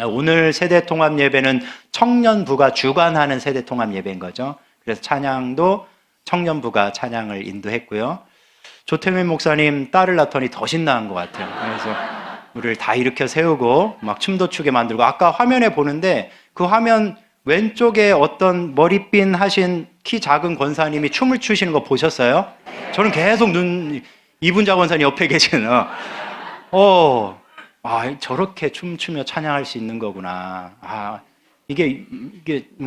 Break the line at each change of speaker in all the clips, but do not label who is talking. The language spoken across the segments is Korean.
오늘 세대 통합 예배는 청년부가 주관하는 세대 통합 예배인 거죠. 그래서 찬양도 청년부가 찬양을 인도했고요. 조태민 목사님 딸을 낳더니 더 신나한 것 같아요. 그래서 우리를 다 일으켜 세우고 막 춤도 추게 만들고, 아까 화면에 보는데 그 화면 왼쪽에 어떤 머리핀 하신 키 작은 권사님이 춤을 추시는 거 보셨어요? 저는 계속 이분자 권사님 옆에 계시는 저렇게 춤추며 찬양할 수 있는 거구나. 이게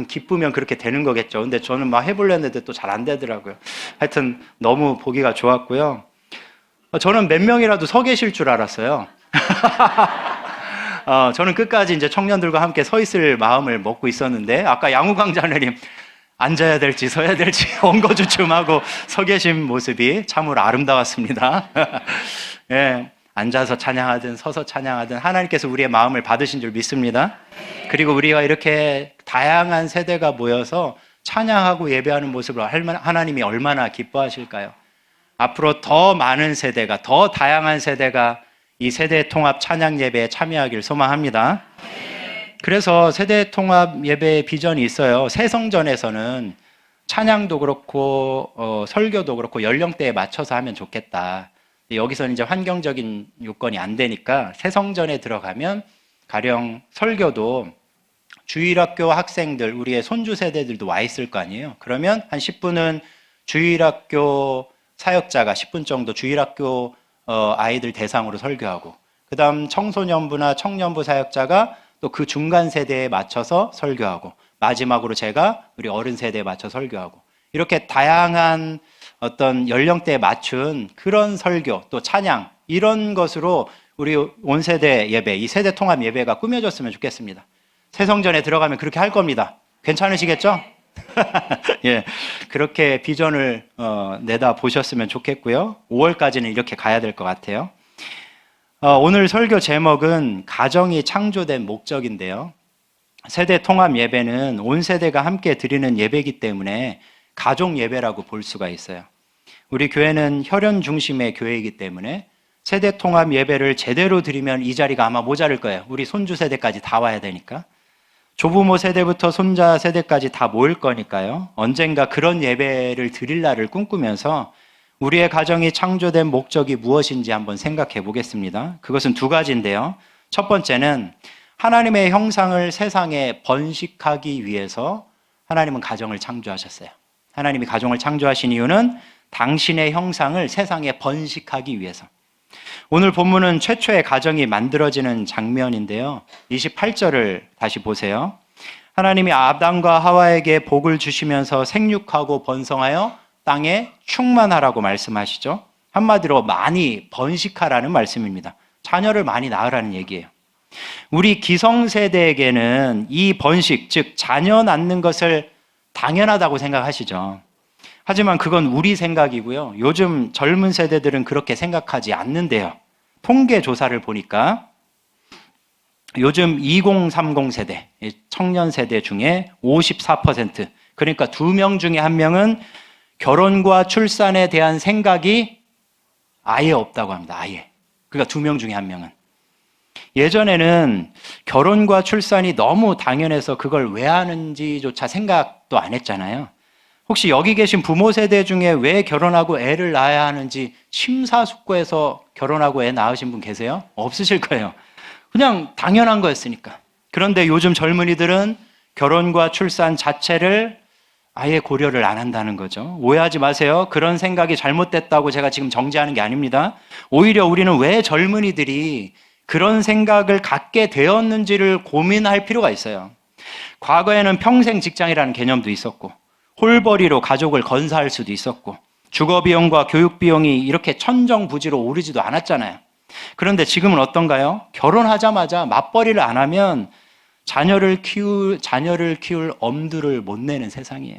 기쁘면 그렇게 되는 거겠죠. 근데 저는 막 해보려 했는데 또 잘 안 되더라고요. 하여튼 너무 보기가 좋았고요. 저는 몇 명이라도 서 계실 줄 알았어요. 저는 끝까지 이제 청년들과 함께 서 있을 마음을 먹고 있었는데, 아까 양우강 자매님 앉아야 될지 서야 될지 엉거주춤하고 서 계신 모습이 참으로 아름다웠습니다. 예, 앉아서 찬양하든 서서 찬양하든 하나님께서 우리의 마음을 받으신 줄 믿습니다. 그리고 우리가 이렇게 다양한 세대가 모여서 찬양하고 예배하는 모습을 하나님이 얼마나 기뻐하실까요? 앞으로 더 많은 세대가, 더 다양한 세대가 이 세대 통합 찬양 예배에 참여하길 소망합니다. 그래서 세대 통합 예배의 비전이 있어요. 새 성전에서는 찬양도 그렇고 설교도 그렇고 연령대에 맞춰서 하면 좋겠다. 여기서는 이제 환경적인 요건이 안 되니까 새 성전에 들어가면 가령 설교도 주일학교 학생들, 우리의 손주 세대들도 와 있을 거 아니에요. 그러면 한 10분은 주일학교 사역자가 10분 정도 주일학교 아이들 대상으로 설교하고, 그 다음 청소년부나 청년부 사역자가 또 그 중간 세대에 맞춰서 설교하고, 마지막으로 제가 우리 어른 세대에 맞춰 설교하고, 이렇게 다양한 어떤 연령대에 맞춘 그런 설교, 또 찬양, 이런 것으로 우리 온 세대 예배, 이 세대 통합 예배가 꾸며졌으면 좋겠습니다. 새 성전에 들어가면 그렇게 할 겁니다. 괜찮으시겠죠? 예, 그렇게 비전을 내다 보셨으면 좋겠고요. 5월까지는 이렇게 가야 될 것 같아요. 오늘 설교 제목은 가정이 창조된 목적인데요. 세대 통합 예배는 온 세대가 함께 드리는 예배이기 때문에 가족 예배라고 볼 수가 있어요. 우리 교회는 혈연 중심의 교회이기 때문에 세대 통합 예배를 제대로 드리면 이 자리가 아마 모자랄 거예요. 우리 손주 세대까지 다 와야 되니까. 조부모 세대부터 손자 세대까지 다 모일 거니까요. 언젠가 그런 예배를 드릴 날을 꿈꾸면서 우리의 가정이 창조된 목적이 무엇인지 한번 생각해 보겠습니다. 그것은 두 가지인데요. 첫 번째는 하나님의 형상을 세상에 번식하기 위해서 하나님은 가정을 창조하셨어요. 하나님이 가정을 창조하신 이유는 당신의 형상을 세상에 번식하기 위해서. 오늘 본문은 최초의 가정이 만들어지는 장면인데요. 28절을 다시 보세요. 하나님이 아담과 하와에게 복을 주시면서 생육하고 번성하여 땅에 충만하라고 말씀하시죠. 한마디로 많이 번식하라는 말씀입니다. 자녀를 많이 낳으라는 얘기예요. 우리 기성세대에게는 이 번식, 즉 자녀 낳는 것을 당연하다고 생각하시죠. 하지만 그건 우리 생각이고요. 요즘 젊은 세대들은 그렇게 생각하지 않는데요. 통계 조사를 보니까 요즘 2030 세대, 청년 세대 중에 54%, 그러니까 2명 중에 1명은 결혼과 출산에 대한 생각이 아예 없다고 합니다. 아예. 그러니까 2명 중에 1명은. 예전에는 결혼과 출산이 너무 당연해서 그걸 왜 하는지조차 생각도 안 했잖아요. 혹시 여기 계신 부모 세대 중에 왜 결혼하고 애를 낳아야 하는지 심사숙고해서 결혼하고 애 낳으신 분 계세요? 없으실 거예요. 그냥 당연한 거였으니까. 그런데 요즘 젊은이들은 결혼과 출산 자체를 아예 고려를 안 한다는 거죠. 오해하지 마세요. 그런 생각이 잘못됐다고 제가 지금 정죄하는 게 아닙니다. 오히려 우리는 왜 젊은이들이 그런 생각을 갖게 되었는지를 고민할 필요가 있어요. 과거에는 평생 직장이라는 개념도 있었고, 홀벌이로 가족을 건사할 수도 있었고, 주거비용과 교육비용이 이렇게 천정부지로 오르지도 않았잖아요. 그런데 지금은 어떤가요? 결혼하자마자 맞벌이를 안 하면 자녀를 키울 엄두를 못 내는 세상이에요.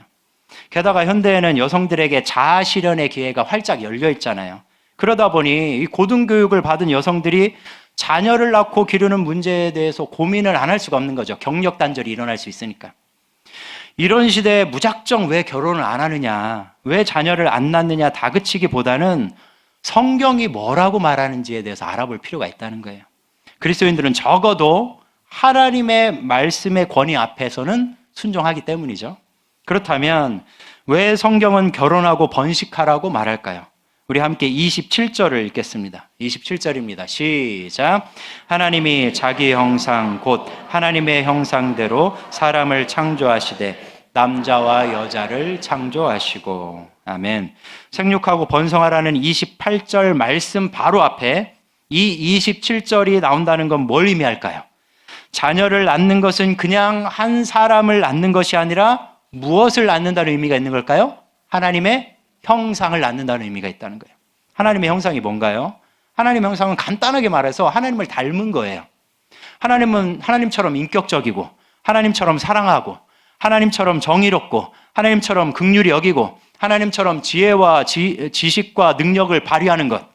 게다가 현대에는 여성들에게 자아실현의 기회가 활짝 열려 있잖아요. 그러다 보니 이 고등교육을 받은 여성들이 자녀를 낳고 기르는 문제에 대해서 고민을 안 할 수가 없는 거죠. 경력 단절이 일어날 수 있으니까. 이런 시대에 무작정 왜 결혼을 안 하느냐, 왜 자녀를 안 낳느냐 다그치기보다는 성경이 뭐라고 말하는지에 대해서 알아볼 필요가 있다는 거예요. 그리스도인들은 적어도 하나님의 말씀의 권위 앞에서는 순종하기 때문이죠. 그렇다면 왜 성경은 결혼하고 번식하라고 말할까요? 우리 함께 27절을 읽겠습니다. 27절입니다. 시작. 하나님이 자기 형상 곧 하나님의 형상대로 사람을 창조하시되 남자와 여자를 창조하시고. 아멘. 생육하고 번성하라는 28절 말씀 바로 앞에 이 27절이 나온다는 건 뭘 의미할까요? 자녀를 낳는 것은 그냥 한 사람을 낳는 것이 아니라 무엇을 낳는다는 의미가 있는 걸까요? 하나님의 형상을 낳는다는 의미가 있다는 거예요. 하나님의 형상이 뭔가요? 하나님의 형상은 간단하게 말해서 하나님을 닮은 거예요. 하나님은 하나님처럼 인격적이고, 하나님처럼 사랑하고, 하나님처럼 정의롭고, 하나님처럼 긍휼히 여기고, 하나님처럼 지혜와 지식과 능력을 발휘하는 것,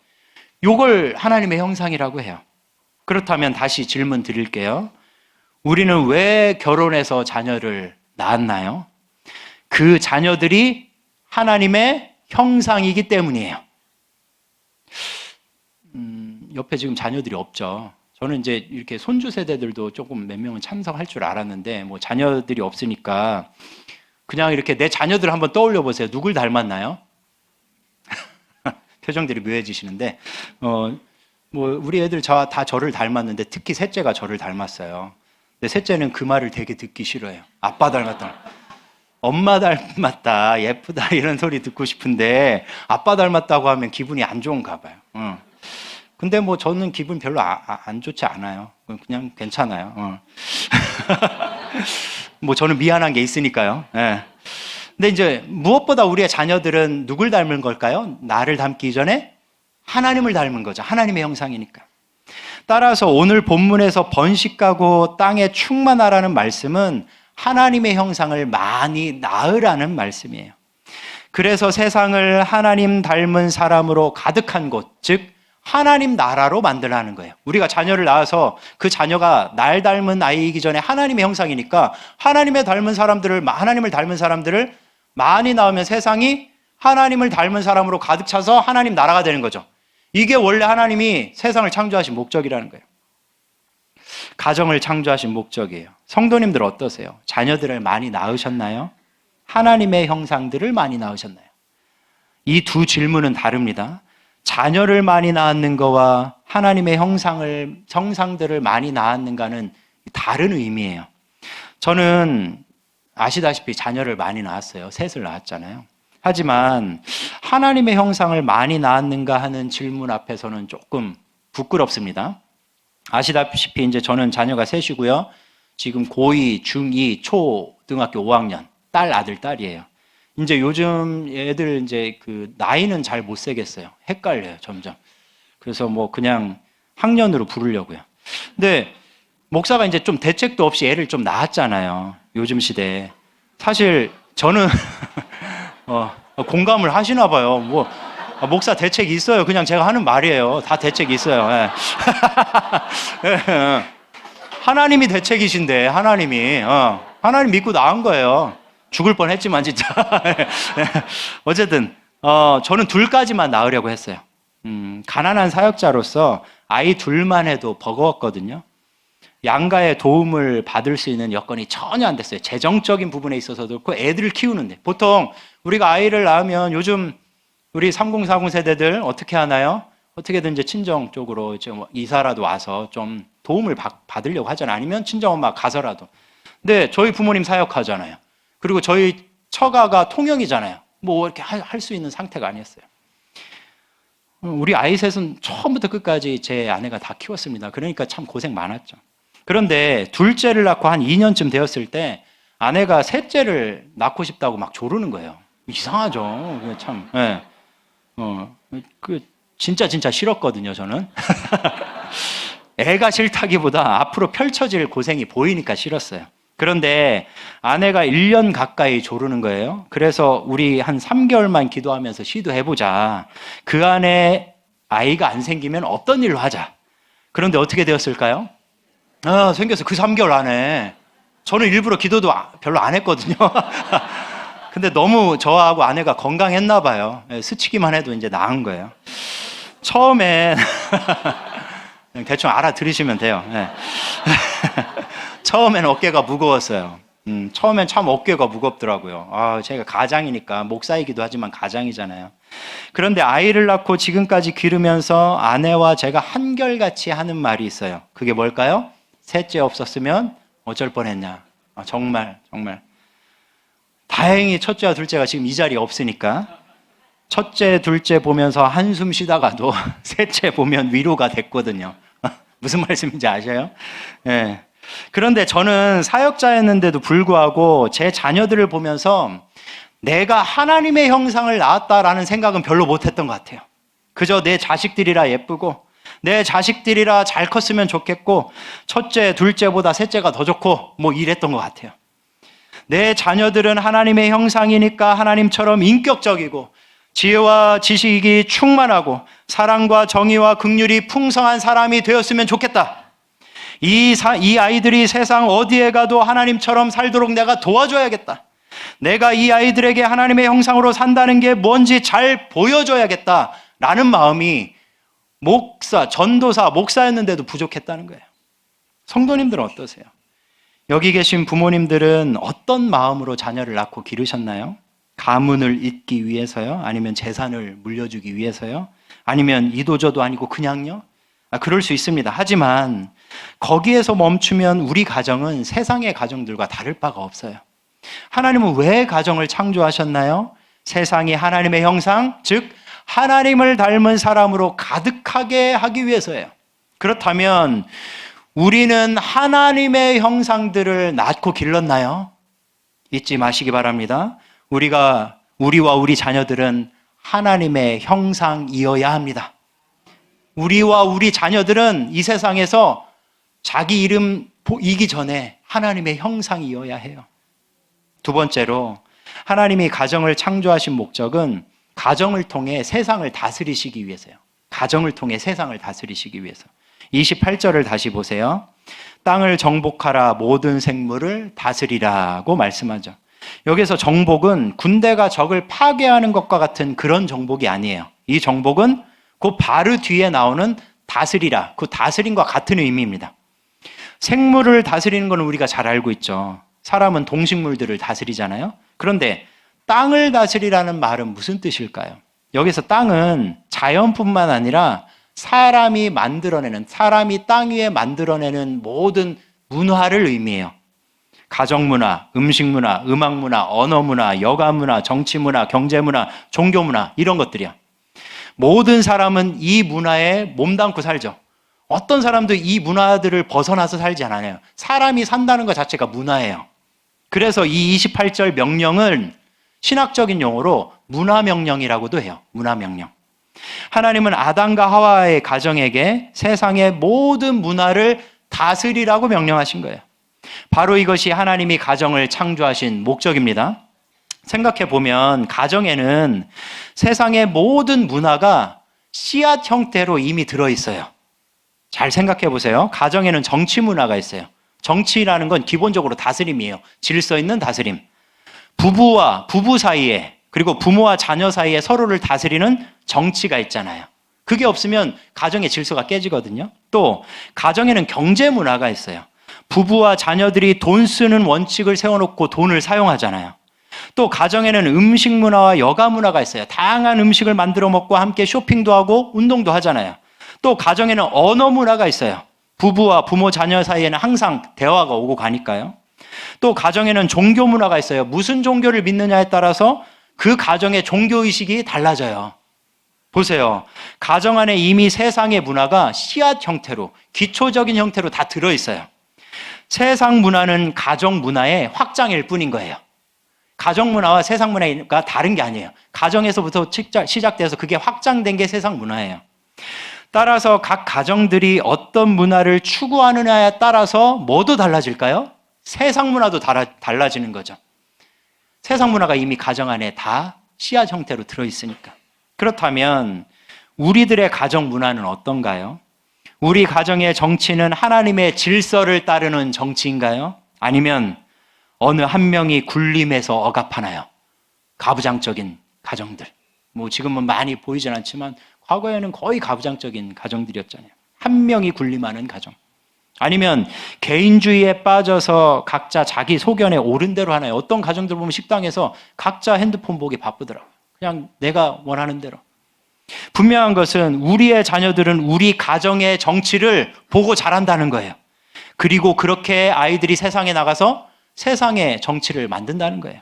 요걸 하나님의 형상이라고 해요. 그렇다면 다시 질문 드릴게요. 우리는 왜 결혼해서 자녀를 낳았나요? 그 자녀들이 하나님의 형상이기 때문이에요. 옆에 지금 자녀들이 없죠. 저는 이제 이렇게 손주 세대들도 조금 몇 명은 참석할 줄 알았는데, 뭐 자녀들이 없으니까 그냥 이렇게 내 자녀들 한번 떠올려 보세요. 누굴 닮았나요? 표정들이 묘해지시는데, 뭐 우리 애들 다 저를 닮았는데 특히 셋째가 저를 닮았어요. 근데 셋째는 그 말을 되게 듣기 싫어해요. 아빠 닮았다. 엄마 닮았다, 예쁘다 이런 소리 듣고 싶은데 아빠 닮았다고 하면 기분이 안 좋은가 봐요. 근데 뭐 저는 기분 별로 안 좋지 않아요. 그냥 괜찮아요. 뭐 저는 미안한 게 있으니까요. 예. 근데 이제 무엇보다 우리의 자녀들은 누굴 닮은 걸까요? 나를 닮기 전에 하나님을 닮은 거죠. 하나님의 형상이니까. 따라서 오늘 본문에서 번식하고 땅에 충만하라는 말씀은 하나님의 형상을 많이 낳으라는 말씀이에요. 그래서 세상을 하나님 닮은 사람으로 가득한 곳, 즉 하나님 나라로 만들라는 거예요. 우리가 자녀를 낳아서 그 자녀가 날 닮은 아이이기 전에 하나님의 형상이니까 하나님을 닮은 사람들을 많이 낳으면 세상이 하나님을 닮은 사람으로 가득 차서 하나님 나라가 되는 거죠. 이게 원래 하나님이 세상을 창조하신 목적이라는 거예요. 가정을 창조하신 목적이에요. 성도님들 어떠세요? 자녀들을 많이 낳으셨나요? 하나님의 형상들을 많이 낳으셨나요? 이 두 질문은 다릅니다. 자녀를 많이 낳았는 거와 하나님의 형상들을 많이 낳았는가는 다른 의미예요. 저는 아시다시피 자녀를 많이 낳았어요. 셋을 낳았잖아요. 하지만 하나님의 형상을 많이 낳았는가 하는 질문 앞에서는 조금 부끄럽습니다. 아시다시피 이제 저는 자녀가 셋이고요. 지금 고2, 중2, 초등학교 5학년, 딸, 아들, 딸이에요. 이제 요즘 애들 이제 그 나이는 잘 못 세겠어요. 헷갈려요, 점점. 그래서 뭐 그냥 학년으로 부르려고요. 근데 목사가 이제 좀 대책도 없이 애를 좀 낳았잖아요. 요즘 시대에. 사실 저는 공감을 하시나 봐요. 뭐 목사 대책이 있어요. 그냥 제가 하는 말이에요. 다 대책이 있어요. 예. 하나님이 대책이신데 하나님 믿고 낳은 거예요. 죽을 뻔했지만 진짜. 어쨌든 저는 둘까지만 낳으려고 했어요. 가난한 사역자로서 아이 둘만 해도 버거웠거든요. 양가의 도움을 받을 수 있는 여건이 전혀 안 됐어요. 재정적인 부분에 있어서도 그렇고 애들을 키우는데 보통 우리가 아이를 낳으면 요즘 우리 3040 세대들 어떻게 하나요? 어떻게든 이제 친정 쪽으로 이제 이사라도 와서 좀 도움을 받으려고 하잖아요. 아니면 친정엄마 가서라도. 근데 저희 부모님 사역하잖아요. 그리고 저희 처가가 통영이잖아요. 뭐 이렇게 할 수 있는 상태가 아니었어요. 우리 아이 셋은 처음부터 끝까지 제 아내가 다 키웠습니다. 그러니까 참 고생 많았죠. 그런데 둘째를 낳고 한 2년쯤 되었을 때 아내가 셋째를 낳고 싶다고 막 조르는 거예요. 이상하죠. 참. 예. 진짜 싫었거든요, 저는. 애가 싫다기보다 앞으로 펼쳐질 고생이 보이니까 싫었어요. 그런데 아내가 1년 가까이 조르는 거예요. 그래서 우리 한 3개월만 기도하면서 시도해보자. 그 안에 아이가 안 생기면 없던 일로 하자. 그런데 어떻게 되었을까요? 생겨서 그 3개월 안에. 저는 일부러 기도도 별로 안 했거든요. 근데 너무 저하고 아내가 건강했나 봐요. 스치기만 해도 이제 나은 거예요. 처음엔 그냥 대충 알아들으시면 돼요. 네. 처음엔 어깨가 무거웠어요. 처음엔 참 어깨가 무겁더라고요. 제가 가장이니까, 목사이기도 하지만 가장이잖아요. 그런데 아이를 낳고 지금까지 기르면서 아내와 제가 한결같이 하는 말이 있어요. 그게 뭘까요? 셋째 없었으면 어쩔 뻔했냐. 정말 다행히 첫째와 둘째가 지금 이 자리에 없으니까 첫째, 둘째 보면서 한숨 쉬다가도 셋째 보면 위로가 됐거든요. 무슨 말씀인지 아셔요? 네. 그런데 저는 사역자였는데도 불구하고 제 자녀들을 보면서 내가 하나님의 형상을 낳았다라는 생각은 별로 못했던 것 같아요. 그저 내 자식들이라 예쁘고 내 자식들이라 잘 컸으면 좋겠고 첫째, 둘째보다 셋째가 더 좋고 뭐 이랬던 것 같아요. 내 자녀들은 하나님의 형상이니까 하나님처럼 인격적이고 지혜와 지식이 충만하고 사랑과 정의와 긍휼이 풍성한 사람이 되었으면 좋겠다. 이 아이들이 세상 어디에 가도 하나님처럼 살도록 내가 도와줘야겠다. 내가 이 아이들에게 하나님의 형상으로 산다는 게 뭔지 잘 보여줘야겠다라는 마음이 전도사, 목사였는데도 부족했다는 거예요. 성도님들은 어떠세요? 여기 계신 부모님들은 어떤 마음으로 자녀를 낳고 기르셨나요? 가문을 잇기 위해서요? 아니면 재산을 물려주기 위해서요? 아니면 이도저도 아니고 그냥요? 그럴 수 있습니다. 하지만 거기에서 멈추면 우리 가정은 세상의 가정들과 다를 바가 없어요. 하나님은 왜 가정을 창조하셨나요? 세상이 하나님의 형상, 즉 하나님을 닮은 사람으로 가득하게 하기 위해서예요. 그렇다면 우리는 하나님의 형상들을 낳고 길렀나요? 잊지 마시기 바랍니다. 우리와 우리 자녀들은 하나님의 형상이어야 합니다. 우리와 우리 자녀들은 이 세상에서 자기 이름 보이기 전에 하나님의 형상이어야 해요. 두 번째로 하나님이 가정을 창조하신 목적은 가정을 통해 세상을 다스리시기 위해서요. 가정을 통해 세상을 다스리시기 위해서. 28절을 다시 보세요. 땅을 정복하라, 모든 생물을 다스리라고 말씀하죠. 여기서 정복은 군대가 적을 파괴하는 것과 같은 그런 정복이 아니에요. 이 정복은 그 바로 뒤에 나오는 다스리라, 그 다스림과 같은 의미입니다. 생물을 다스리는 것은 우리가 잘 알고 있죠. 사람은 동식물들을 다스리잖아요. 그런데 땅을 다스리라는 말은 무슨 뜻일까요? 여기서 땅은 자연뿐만 아니라 사람이 땅 위에 만들어내는 모든 문화를 의미해요. 가정문화, 음식문화, 음악문화, 언어문화, 여가문화, 정치문화, 경제문화, 종교문화 이런 것들이요. 모든 사람은 이 문화에 몸담고 살죠. 어떤 사람도 이 문화들을 벗어나서 살지 않아요. 사람이 산다는 것 자체가 문화예요. 그래서 이 28절 명령은 신학적인 용어로 문화명령이라고도 해요. 문화명령. 하나님은 아담과 하와의 가정에게 세상의 모든 문화를 다스리라고 명령하신 거예요. 바로 이것이 하나님이 가정을 창조하신 목적입니다. 생각해 보면 가정에는 세상의 모든 문화가 씨앗 형태로 이미 들어있어요. 잘 생각해 보세요. 가정에는 정치 문화가 있어요. 정치라는 건 기본적으로 다스림이에요. 질서 있는 다스림. 부부와 부부 사이에 그리고 부모와 자녀 사이에 서로를 다스리는 정치가 있잖아요. 그게 없으면 가정의 질서가 깨지거든요. 또 가정에는 경제 문화가 있어요. 부부와 자녀들이 돈 쓰는 원칙을 세워놓고 돈을 사용하잖아요. 또 가정에는 음식 문화와 여가 문화가 있어요. 다양한 음식을 만들어 먹고 함께 쇼핑도 하고 운동도 하잖아요. 또 가정에는 언어 문화가 있어요. 부부와 부모 자녀 사이에는 항상 대화가 오고 가니까요. 또 가정에는 종교 문화가 있어요. 무슨 종교를 믿느냐에 따라서 그 가정의 종교의식이 달라져요. 보세요. 가정 안에 이미 세상의 문화가 씨앗 형태로, 기초적인 형태로 다 들어있어요. 세상 문화는 가정 문화의 확장일 뿐인 거예요. 가정 문화와 세상 문화가 다른 게 아니에요. 가정에서부터 시작돼서 그게 확장된 게 세상 문화예요. 따라서 각 가정들이 어떤 문화를 추구하느냐에 따라서 뭐도 달라질까요? 세상 문화도 달라지는 거죠. 세상 문화가 이미 가정 안에 다 씨앗 형태로 들어있으니까. 그렇다면 우리들의 가정 문화는 어떤가요? 우리 가정의 정치는 하나님의 질서를 따르는 정치인가요? 아니면 어느 한 명이 군림해서 억압하나요? 가부장적인 가정들. 지금은 많이 보이진 않지만 과거에는 거의 가부장적인 가정들이었잖아요. 한 명이 군림하는 가정. 아니면 개인주의에 빠져서 각자 자기 소견에 옳은 대로 하나요. 어떤 가정들 보면 식당에서 각자 핸드폰 보기 바쁘더라고요. 그냥 내가 원하는 대로. 분명한 것은 우리의 자녀들은 우리 가정의 정치를 보고 자란다는 거예요. 그리고 그렇게 아이들이 세상에 나가서 세상의 정치를 만든다는 거예요.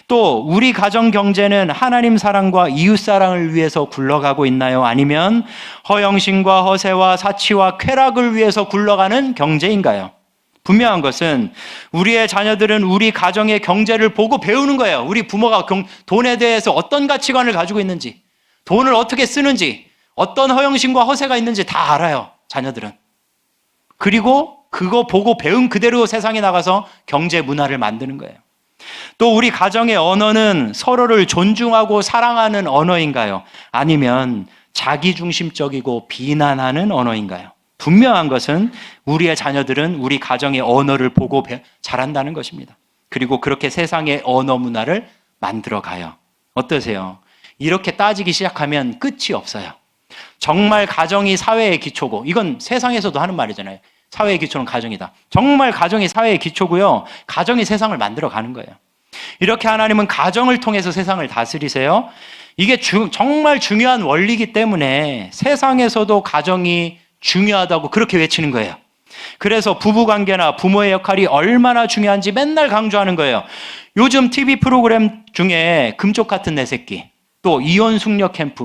또 우리 가정 경제는 하나님 사랑과 이웃 사랑을 위해서 굴러가고 있나요? 아니면 허영심과 허세와 사치와 쾌락을 위해서 굴러가는 경제인가요? 분명한 것은 우리의 자녀들은 우리 가정의 경제를 보고 배우는 거예요. 우리 부모가 돈에 대해서 어떤 가치관을 가지고 있는지, 돈을 어떻게 쓰는지, 어떤 허영심과 허세가 있는지 다 알아요, 자녀들은. 그리고 그거 보고 배운 그대로 세상에 나가서 경제 문화를 만드는 거예요. 또 우리 가정의 언어는 서로를 존중하고 사랑하는 언어인가요? 아니면 자기중심적이고 비난하는 언어인가요? 분명한 것은 우리의 자녀들은 우리 가정의 언어를 보고 자란다는 것입니다. 그리고 그렇게 세상의 언어 문화를 만들어가요. 어떠세요? 이렇게 따지기 시작하면 끝이 없어요. 정말 가정이 사회의 기초고, 이건 세상에서도 하는 말이잖아요. 사회의 기초는 가정이다. 정말 가정이 사회의 기초고요. 가정이 세상을 만들어가는 거예요. 이렇게 하나님은 가정을 통해서 세상을 다스리세요. 이게 정말 중요한 원리이기 때문에 세상에서도 가정이 중요하다고 그렇게 외치는 거예요. 그래서 부부관계나 부모의 역할이 얼마나 중요한지 맨날 강조하는 거예요. 요즘 TV 프로그램 중에 금쪽 같은 내 새끼, 또 이혼 숙녀 캠프,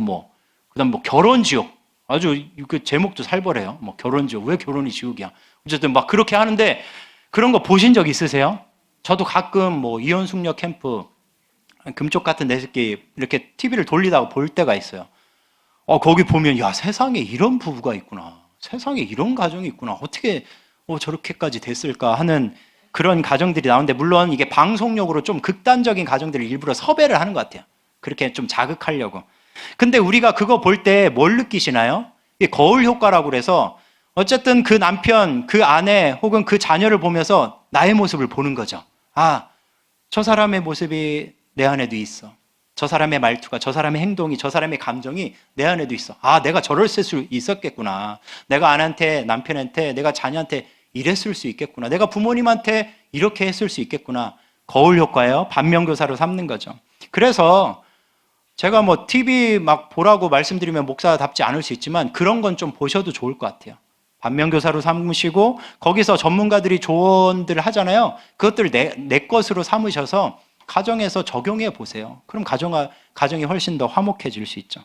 그다음 결혼 지옥, 아주 그 제목도 살벌해요. 결혼 지옥, 왜 결혼이 지옥이야? 어쨌든 그렇게 하는데, 그런 거 보신 적 있으세요? 저도 가끔 이혼 숙녀 캠프, 금쪽 같은 내 새끼 이렇게 TV를 돌리다가 볼 때가 있어요. 거기 보면 야, 세상에 이런 부부가 있구나. 세상에 이런 가정이 있구나. 어떻게 저렇게까지 됐을까 하는 그런 가정들이 나오는데, 물론 이게 방송용으로 좀 극단적인 가정들을 일부러 섭외를 하는 것 같아요. 그렇게 좀 자극하려고. 근데 우리가 그거 볼 때 뭘 느끼시나요? 이게 거울 효과라고 그래서 어쨌든 그 남편, 그 아내 혹은 그 자녀를 보면서 나의 모습을 보는 거죠. 아, 저 사람의 모습이 내 안에도 있어. 저 사람의 말투가, 저 사람의 행동이, 저 사람의 감정이 내 안에도 있어. 아, 내가 저랬을 수 있었겠구나. 내가 아내한테, 남편한테, 내가 자녀한테 이랬을 수 있겠구나. 내가 부모님한테 이렇게 했을 수 있겠구나. 거울 효과예요. 반면교사로 삼는 거죠. 그래서 제가 TV 보라고 말씀드리면 목사답지 않을 수 있지만 그런 건 좀 보셔도 좋을 것 같아요. 반면교사로 삼으시고 거기서 전문가들이 조언들을 하잖아요. 그것들을 내 것으로 삼으셔서 가정에서 적용해 보세요. 그럼 가정이 훨씬 더 화목해질 수 있죠.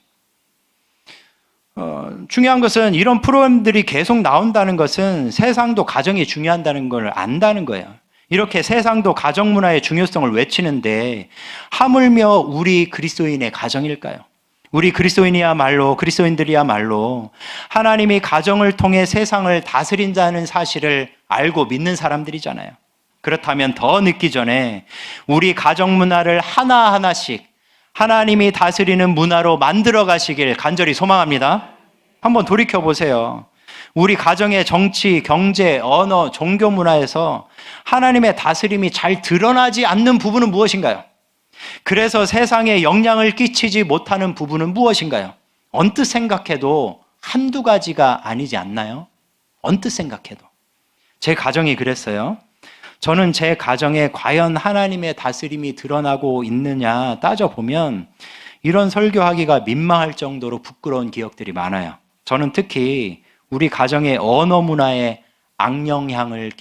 중요한 것은 이런 프로그램들이 계속 나온다는 것은 세상도 가정이 중요하다는 걸 안다는 거예요. 이렇게 세상도 가정 문화의 중요성을 외치는데 하물며 우리 그리스도인의 가정일까요? 우리 그리스도인들이야말로 하나님이 가정을 통해 세상을 다스린다는 사실을 알고 믿는 사람들이잖아요. 그렇다면 더 늦기 전에 우리 가정 문화를 하나하나씩 하나님이 다스리는 문화로 만들어 가시길 간절히 소망합니다. 한번 돌이켜 보세요. 우리 가정의 정치, 경제, 언어, 종교 문화에서 하나님의 다스림이 잘 드러나지 않는 부분은 무엇인가요? 그래서 세상에 영향을 끼치지 못하는 부분은 무엇인가요? 언뜻 생각해도 한두 가지가 아니지 않나요? 언뜻 생각해도. 제 가정이 그랬어요. 저는 제 가정에 과연 하나님의 다스림이 드러나고 있느냐 따져보면 이런 설교하기가 민망할 정도로 부끄러운 기억들이 많아요. 저는 특히 우리 가정의 언어 문화에 악영향을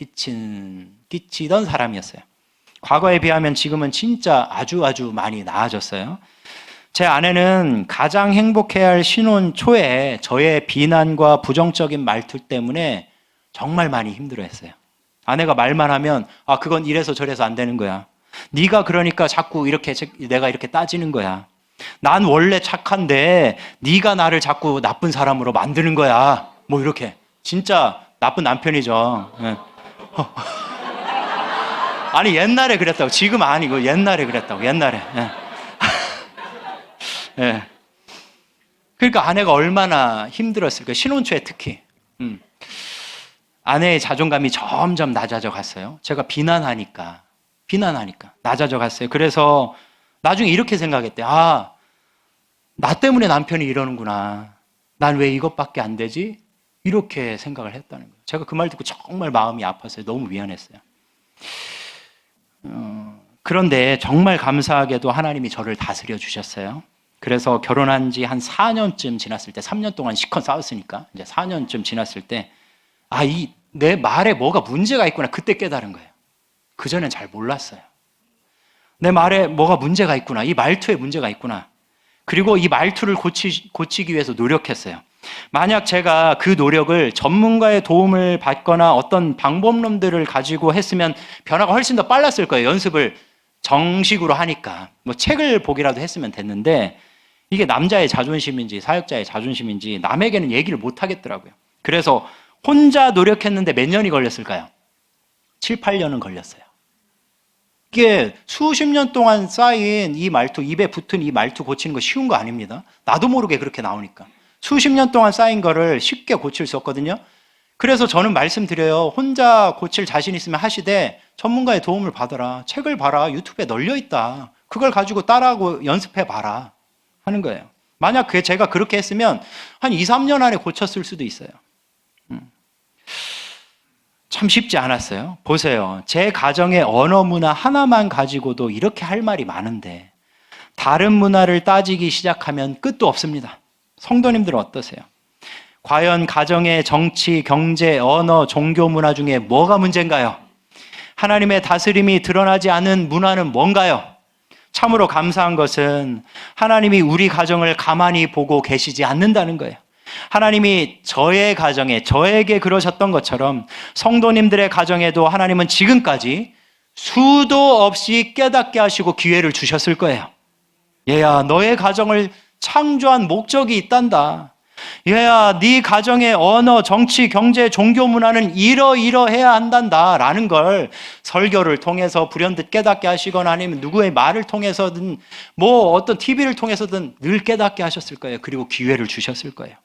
끼치던 사람이었어요. 과거에 비하면 지금은 진짜 아주 많이 나아졌어요. 제 아내는 가장 행복해야 할 신혼 초에 저의 비난과 부정적인 말투 때문에 정말 많이 힘들어했어요. 아내가 말만 하면 그건 이래서 저래서 안 되는 거야. 네가 그러니까 자꾸 내가 이렇게 따지는 거야. 난 원래 착한데 네가 나를 자꾸 나쁜 사람으로 만드는 거야. 이렇게 진짜 나쁜 남편이죠. 네. 아니 옛날에 그랬다고. 지금 아니고 옛날에 그랬다고. 옛날에. 네. 네. 그러니까 아내가 얼마나 힘들었을까. 신혼 초에 특히. 아내의 자존감이 점점 낮아져 갔어요. 제가 비난하니까 낮아져 갔어요. 그래서 나중에 이렇게 생각했대. 나 때문에 남편이 이러는구나. 난 왜 이것밖에 안 되지? 이렇게 생각을 했다는 거예요. 제가 그 말 듣고 정말 마음이 아팠어요. 너무 미안했어요. 그런데 정말 감사하게도 하나님이 저를 다스려 주셨어요. 그래서 결혼한 지 한 4년쯤 지났을 때, 3년 동안 시컷 싸웠으니까 이제 4년쯤 지났을 때, 내 말에 뭐가 문제가 있구나, 그때 깨달은 거예요. 그전엔 잘 몰랐어요. 내 말에 뭐가 문제가 있구나, 이 말투에 문제가 있구나. 그리고 이 말투를 고치기 위해서 노력했어요. 만약 제가 그 노력을 전문가의 도움을 받거나 어떤 방법론들을 가지고 했으면 변화가 훨씬 더 빨랐을 거예요. 연습을 정식으로 하니까. 뭐 책을 보기라도 했으면 됐는데, 이게 남자의 자존심인지 사역자의 자존심인지 남에게는 얘기를 못 하겠더라고요. 그래서 혼자 노력했는데 몇 년이 걸렸을까요? 7, 8년은 걸렸어요. 이게 수십 년 동안 쌓인 이 말투, 입에 붙은 이 말투 고치는 거 쉬운 거 아닙니다. 나도 모르게 그렇게 나오니까. 수십 년 동안 쌓인 거를 쉽게 고칠 수 없거든요. 그래서 저는 말씀드려요. 혼자 고칠 자신 있으면 하시되 전문가의 도움을 받아라. 책을 봐라. 유튜브에 널려 있다. 그걸 가지고 따라하고 연습해 봐라 하는 거예요. 만약 제가 그렇게 했으면 한 2, 3년 안에 고쳤을 수도 있어요. 참 쉽지 않았어요. 보세요. 제 가정의 언어 문화 하나만 가지고도 이렇게 할 말이 많은데 다른 문화를 따지기 시작하면 끝도 없습니다. 성도님들은 어떠세요? 과연 가정의 정치, 경제, 언어, 종교 문화 중에 뭐가 문제인가요? 하나님의 다스림이 드러나지 않은 문화는 뭔가요? 참으로 감사한 것은 하나님이 우리 가정을 가만히 보고 계시지 않는다는 거예요. 하나님이 저의 가정에, 저에게 그러셨던 것처럼 성도님들의 가정에도 하나님은 지금까지 수도 없이 깨닫게 하시고 기회를 주셨을 거예요. 얘야, 너의 가정을 창조한 목적이 있단다. 얘야, 네 가정의 언어, 정치, 경제, 종교 문화는 이러이러해야 한단다 라는 걸 설교를 통해서 불현듯 깨닫게 하시거나 아니면 누구의 말을 통해서든 뭐 어떤 TV를 통해서든 늘 깨닫게 하셨을 거예요. 그리고 기회를 주셨을 거예요.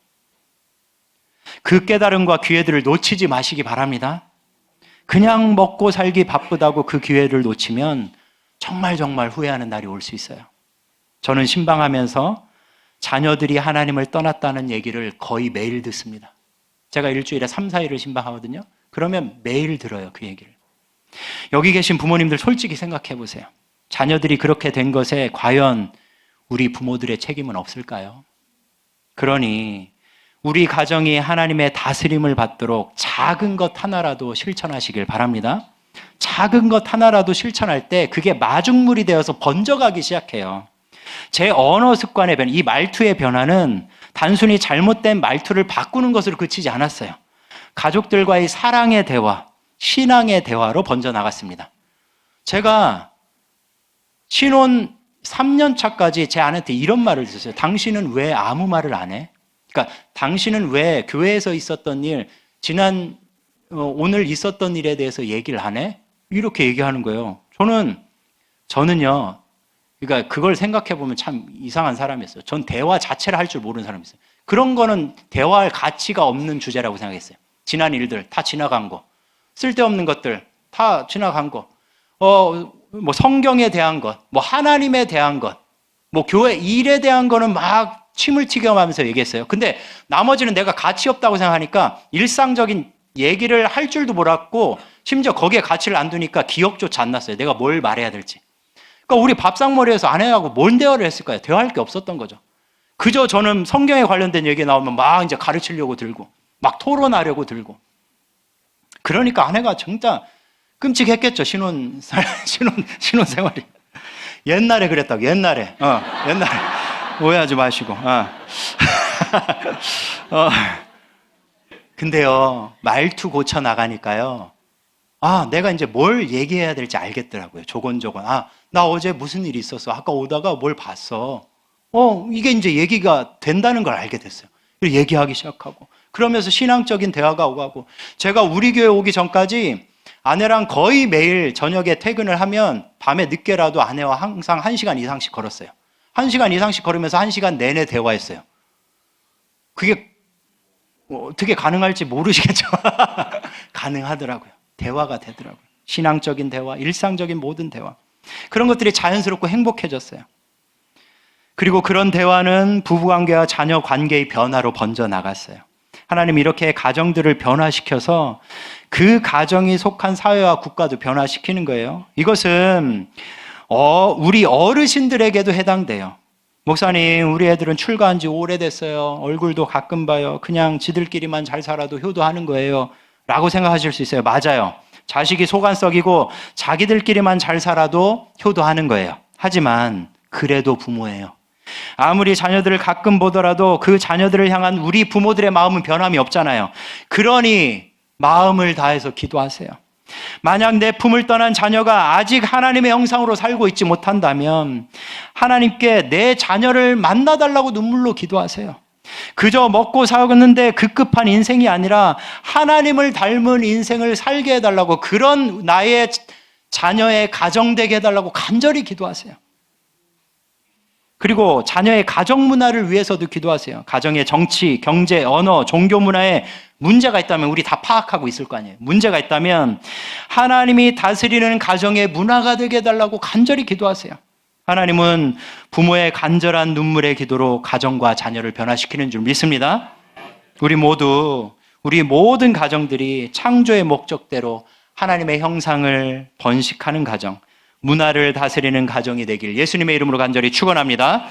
그 깨달음과 기회들을 놓치지 마시기 바랍니다. 그냥 먹고 살기 바쁘다고 그 기회를 놓치면 정말 후회하는 날이 올 수 있어요. 저는 신방하면서 자녀들이 하나님을 떠났다는 얘기를 거의 매일 듣습니다. 제가 일주일에 3, 4일을 신방하거든요. 그러면 매일 들어요, 그 얘기를. 여기 계신 부모님들 솔직히 생각해 보세요. 자녀들이 그렇게 된 것에 과연 우리 부모들의 책임은 없을까요? 그러니 우리 가정이 하나님의 다스림을 받도록 작은 것 하나라도 실천하시길 바랍니다. 작은 것 하나라도 실천할 때 그게 마중물이 되어서 번져가기 시작해요. 제 언어 습관의 변화, 이 말투의 변화는 단순히 잘못된 말투를 바꾸는 것으로 그치지 않았어요. 가족들과의 사랑의 대화, 신앙의 대화로 번져나갔습니다. 제가 신혼 3년 차까지 제 아내한테 이런 말을 들었어요. 당신은 왜 아무 말을 안 해? 그러니까 당신은 왜 교회에서 있었던 일, 오늘 있었던 일에 대해서 얘기를 안 해? 이렇게 얘기하는 거예요. 저는요, 그러니까 그걸 생각해 보면 참 이상한 사람이었어요. 전 대화 자체를 할 줄 모르는 사람이었어요. 그런 거는 대화할 가치가 없는 주제라고 생각했어요. 지난 일들 다 지나간 거, 쓸데없는 것들 다 지나간 거, 뭐 성경에 대한 것, 뭐 하나님에 대한 것, 뭐 교회 일에 대한 거는 막 침을 튀겨가면서 얘기했어요. 근데 나머지는 내가 가치 없다고 생각하니까 일상적인 얘기를 할 줄도 몰랐고 심지어 거기에 가치를 안 두니까 기억조차 안 났어요. 내가 뭘 말해야 될지. 그러니까 우리 밥상머리에서 아내하고 뭔 대화를 했을까요? 대화할 게 없었던 거죠. 그저 저는 성경에 관련된 얘기 나오면 막 이제 가르치려고 들고 막 토론하려고 들고. 그러니까 아내가 진짜 끔찍했겠죠. 신혼 생활이. 옛날에 그랬다고. 옛날에. 오해하지 마시고. 근데요, 말투 고쳐 나가니까요. 내가 이제 뭘 얘기해야 될지 알겠더라고요. 조곤조곤. 나 어제 무슨 일이 있었어. 아까 오다가 뭘 봤어. 이게 이제 얘기가 된다는 걸 알게 됐어요. 그리고 얘기하기 시작하고. 그러면서 신앙적인 대화가 오가고. 제가 우리 교회 오기 전까지 아내랑 거의 매일 저녁에 퇴근을 하면 밤에 늦게라도 아내와 항상 1시간 이상씩 걸었어요. 1시간 이상씩 걸으면서 1시간 내내 대화했어요. 그게 어떻게 가능할지 모르시겠죠? 가능하더라고요. 대화가 되더라고요. 신앙적인 대화, 일상적인 모든 대화. 그런 것들이 자연스럽고 행복해졌어요. 그리고 그런 대화는 부부관계와 자녀 관계의 변화로 번져나갔어요. 하나님 이렇게 가정들을 변화시켜서 그 가정이 속한 사회와 국가도 변화시키는 거예요. 이것은 우리 어르신들에게도 해당돼요. 목사님, 우리 애들은 출가한 지 오래됐어요. 얼굴도 가끔 봐요. 그냥 지들끼리만 잘 살아도 효도하는 거예요. 라고 생각하실 수 있어요. 맞아요. 자식이 속 안 썩이고 자기들끼리만 잘 살아도 효도하는 거예요. 하지만 그래도 부모예요. 아무리 자녀들을 가끔 보더라도 그 자녀들을 향한 우리 부모들의 마음은 변함이 없잖아요. 그러니 마음을 다해서 기도하세요. 만약 내 품을 떠난 자녀가 아직 하나님의 형상으로 살고 있지 못한다면 하나님께 내 자녀를 만나달라고 눈물로 기도하세요. 그저 먹고 사는데 급급한 인생이 아니라 하나님을 닮은 인생을 살게 해달라고, 그런 나의 자녀의 가정 되게 해달라고 간절히 기도하세요. 그리고 자녀의 가정 문화를 위해서도 기도하세요. 가정의 정치, 경제, 언어, 종교 문화에 문제가 있다면 우리 다 파악하고 있을 거 아니에요. 문제가 있다면 하나님이 다스리는 가정의 문화가 되게 해달라고 간절히 기도하세요. 하나님은 부모의 간절한 눈물의 기도로 가정과 자녀를 변화시키는 줄 믿습니다. 우리 모든 가정들이 창조의 목적대로 하나님의 형상을 번식하는 가정, 문화를 다스리는 가정이 되길 예수님의 이름으로 간절히 축원합니다.